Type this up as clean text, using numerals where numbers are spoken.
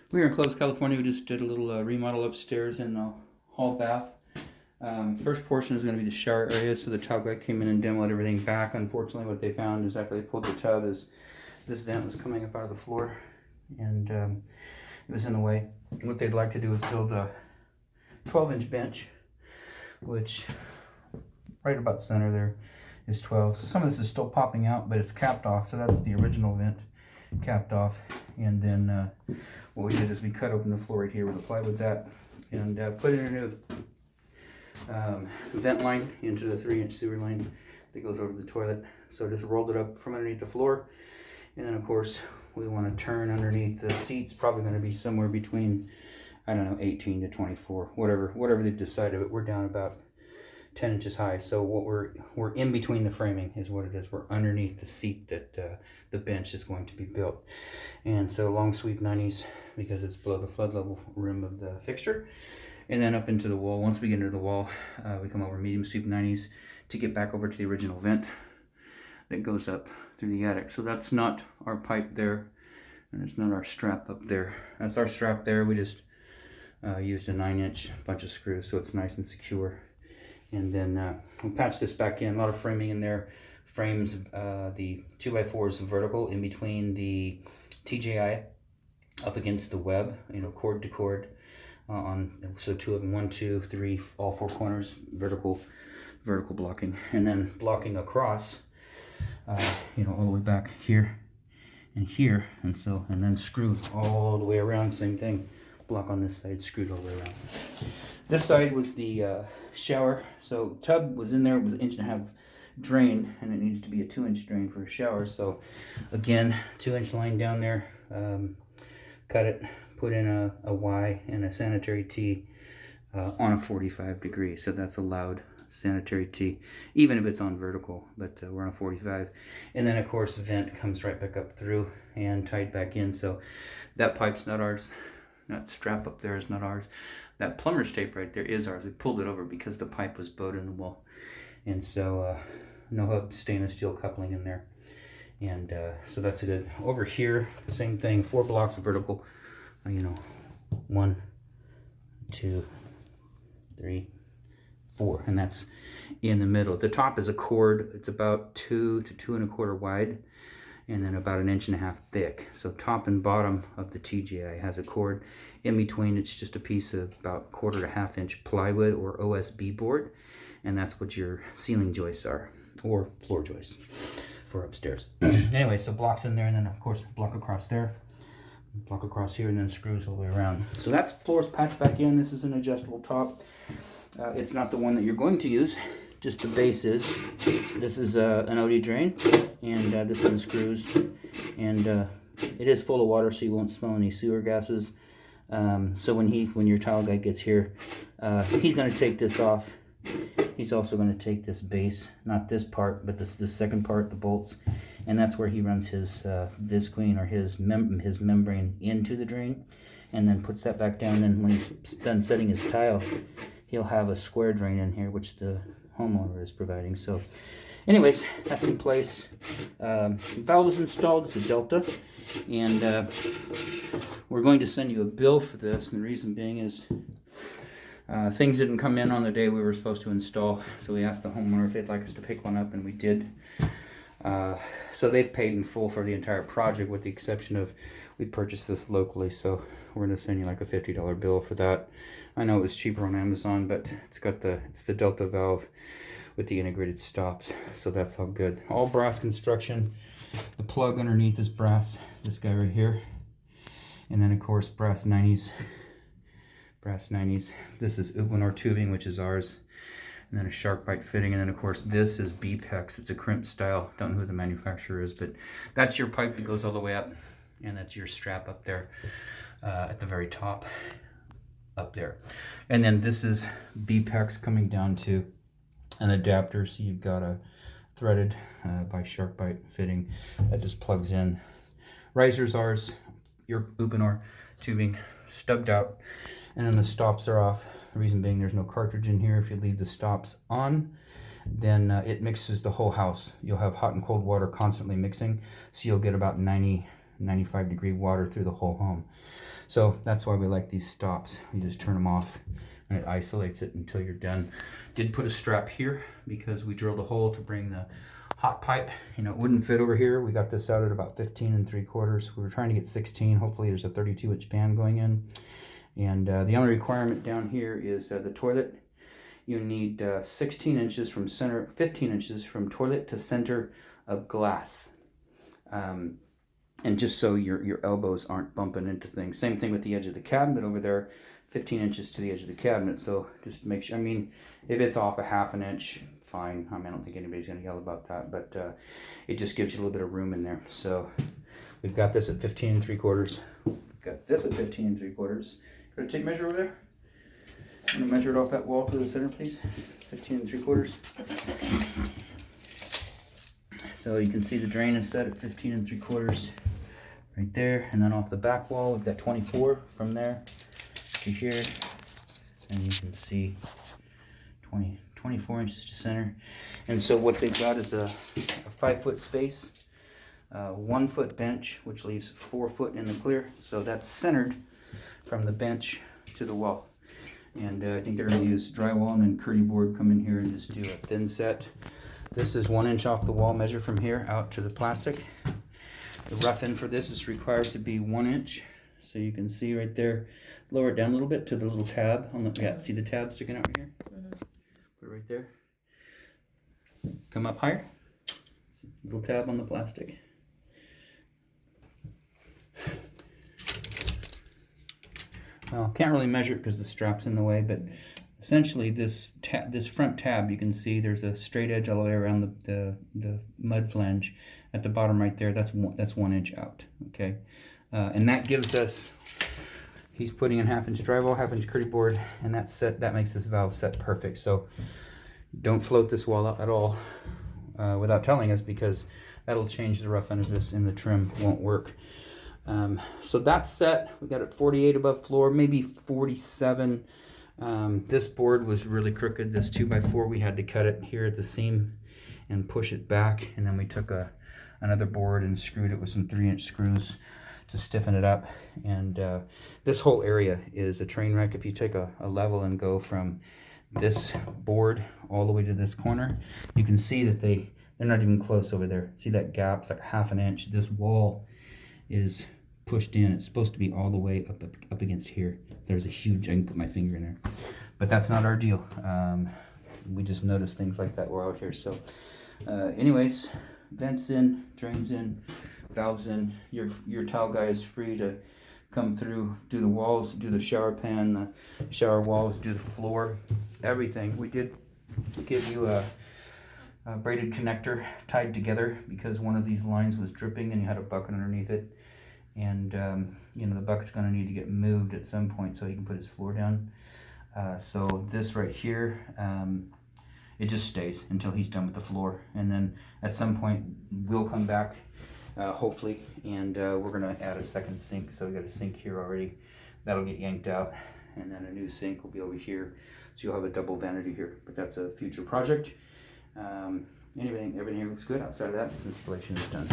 We're in Clovis, California. We just did a little remodel upstairs in the hall bath. First portion is going to be the shower area. So the tile guy came in and demoed everything back. Unfortunately, what they found is after they pulled the tub is this vent was coming up out of the floor, and it was in the way. What they'd like to do is build a 12-inch bench, which right about center there is 12. So some of this is still popping out, but it's capped off. So that's the original vent capped off. And then what we did is we cut open the floor right here where the plywood's at, and put in a new vent line into the 3-inch sewer line that goes over the toilet. So just rolled it up from underneath the floor, and then of course we want to turn underneath the seats. Probably going to be somewhere between, I don't know, 18 to 24, whatever they decided. But we're down about 10 inches high. So what we're in between the framing is what it is. We're underneath the seat that the bench is going to be built. And so long sweep 90s because it's below the flood level rim of the fixture. And then up into the wall. Once we get into the wall, we come over medium sweep 90s to get back over to the original vent that goes up through the attic. So that's not our pipe there, and it's not our strap up there. That's our strap there. We just used a 9-inch bunch of screws, so it's nice and secure. And then we'll patch this back in. A lot of framing in there. Frames the 2x4 is vertical in between the TJI up against the web, cord to cord. So 2 of them, 1, 2, 3, all 4 corners, vertical blocking, and then blocking across, all the way back here and here, and then screwed all the way around. Same thing, block on this side, screwed all the way around. This side was the shower. So tub was in there. It was an 1.5 inch drain, and it needs to be a 2-inch drain for a shower. So again, 2-inch line down there. Cut it, put in a Y and a sanitary T on a 45 degree. So that's allowed sanitary T, even if it's on vertical, but we're on a 45. And then of course vent comes right back up through and tied back in. So that pipe's not ours. That strap up there is not ours. That plumber's tape right there is ours. We pulled it over because the pipe was bowed in the wall. And so no hub stainless steel coupling in there. And so that's a good. Over here, same thing, 4 blocks vertical. 1, 2, 3, 4, and that's in the middle. The top is a cord. It's about 2 to 2 1/4 wide, and then about 1.5 inches thick. So top and bottom of the TGI has a cord. In between, it's just a piece of about 1/4 to 1/2 inch plywood or OSB board, and that's what your ceiling joists are, or floor joists for upstairs. Anyway, so blocks in there, and then of course block across there, block across here, and then screws all the way around. So that's floor's patched back in. This is an adjustable top. It's not the one that you're going to use, just the base is. This is an OD drain, and this one screws, and it is full of water, so you won't smell any sewer gases. So when your tile guy gets here, he's going to take this off. He's also going to take this base, not this part, but this second part, the bolts, and that's where he runs his visqueen or his membrane into the drain, and then puts that back down. And when he's done setting his tile, he'll have a square drain in here, which the homeowner is providing. So anyways, that's in place. Valve is installed. It's a Delta, and we're going to send you a bill for this, and the reason being is things didn't come in on the day we were supposed to install, so we asked the homeowner if they'd like us to pick one up, and we did. So they've paid in full for the entire project, with the exception of we purchased this locally, so we're going to send you like a $50 bill for that. I know it was cheaper on Amazon, but it's the Delta valve with the integrated stops, so that's all good. All brass construction. The plug underneath is brass, this guy right here, and then of course brass 90s. This is Uponor tubing, which is ours, and then a shark bite fitting, and then of course this is BPEX. It's a crimp style. Don't know who the manufacturer is, but that's your pipe that goes all the way up, and that's your strap up there at the very top up there. And then this is BPEX coming down to an adapter, so you've got a threaded by shark bite fitting that just plugs in. Riser's ours, your Uponor tubing stubbed out, and then the stops are off. The reason being, there's no cartridge in here. If you leave the stops on, then it mixes the whole house. You'll have hot and cold water constantly mixing, so you'll get about 90 95-degree water through the whole home. So that's why we like these stops. You just turn them off and it isolates it until you're done. Did put a strap here because we drilled a hole to bring the hot pipe. You know, it wouldn't fit over here. We got this out at about 15 3/4. We were trying to get 16. Hopefully there's a 32-inch pan going in. And the only requirement down here is the toilet. You need 16 inches from center, 15 inches from toilet to center of glass. And just so your elbows aren't bumping into things. Same thing with the edge of the cabinet over there, 15 inches to the edge of the cabinet. So just make sure, I mean, if it's off a half an inch, fine. I mean, I don't think anybody's gonna yell about that, but it just gives you a little bit of room in there. So we've got this at 15 3/4. Got this at 15 3/4. Gonna take measure over there. I'm gonna measure it off that wall to the center, please. 15 3/4. So you can see the drain is set at 15 3/4 right there, and then off the back wall we've got 24 from there to here, and you can see 24 inches to center. And so what they've got is a 5-foot space, 1-foot bench, which leaves 4 foot in the clear. So that's centered from the bench to the wall. And I think they're going to use drywall and then curdy board, come in here and just do a thin set. This is 1 inch off the wall, measure from here out to the plastic. The rough end for this is required to be 1 inch. So you can see right there, lower it down a little bit to the little tab on the, yeah, see the tab sticking out here? Put it right there. Come up higher. See, little tab on the plastic. Well, can't really measure it because the strap's in the way, but essentially this front tab, you can see there's a straight edge all the way around the mud flange at the bottom right there. That's 1 inch out. Okay, and that gives us. He's putting in 1/2 inch drywall, 1/2 inch curdy board, and that makes this valve set perfect. So don't float this wall out at all without telling us, because that'll change the rough end of this, and the trim won't work. So that's set. We got it 48 above floor, maybe 47. This board was really crooked. This 2x4, we had to cut it here at the seam and push it back, and then we took another board and screwed it with some 3-inch screws to stiffen it up. And this whole area is a train wreck. If you take a level and go from this board all the way to this corner, you can see that they're not even close over there. See that gap? It's like 1/2 inch. This wall is pushed in. It's supposed to be all the way up against here. There's a huge, I can put my finger in there, but that's not our deal. We just noticed things like that. We're out here. So anyways, vents in, drains in, valves in. Your tile guy is free to come through, do the walls, do the shower pan, the shower walls, do the floor, everything. We did give you a braided connector tied together because one of these lines was dripping and you had a bucket underneath it. And you know, the bucket's going to need to get moved at some point so he can put his floor down. So this right here, it just stays until he's done with the floor, and then at some point we'll come back, hopefully, and we're going to add a second sink. So we got a sink here already that'll get yanked out, and then a new sink will be over here, so you'll have a double vanity here. But that's a future project. Everything here looks good. Outside of that, this installation is done.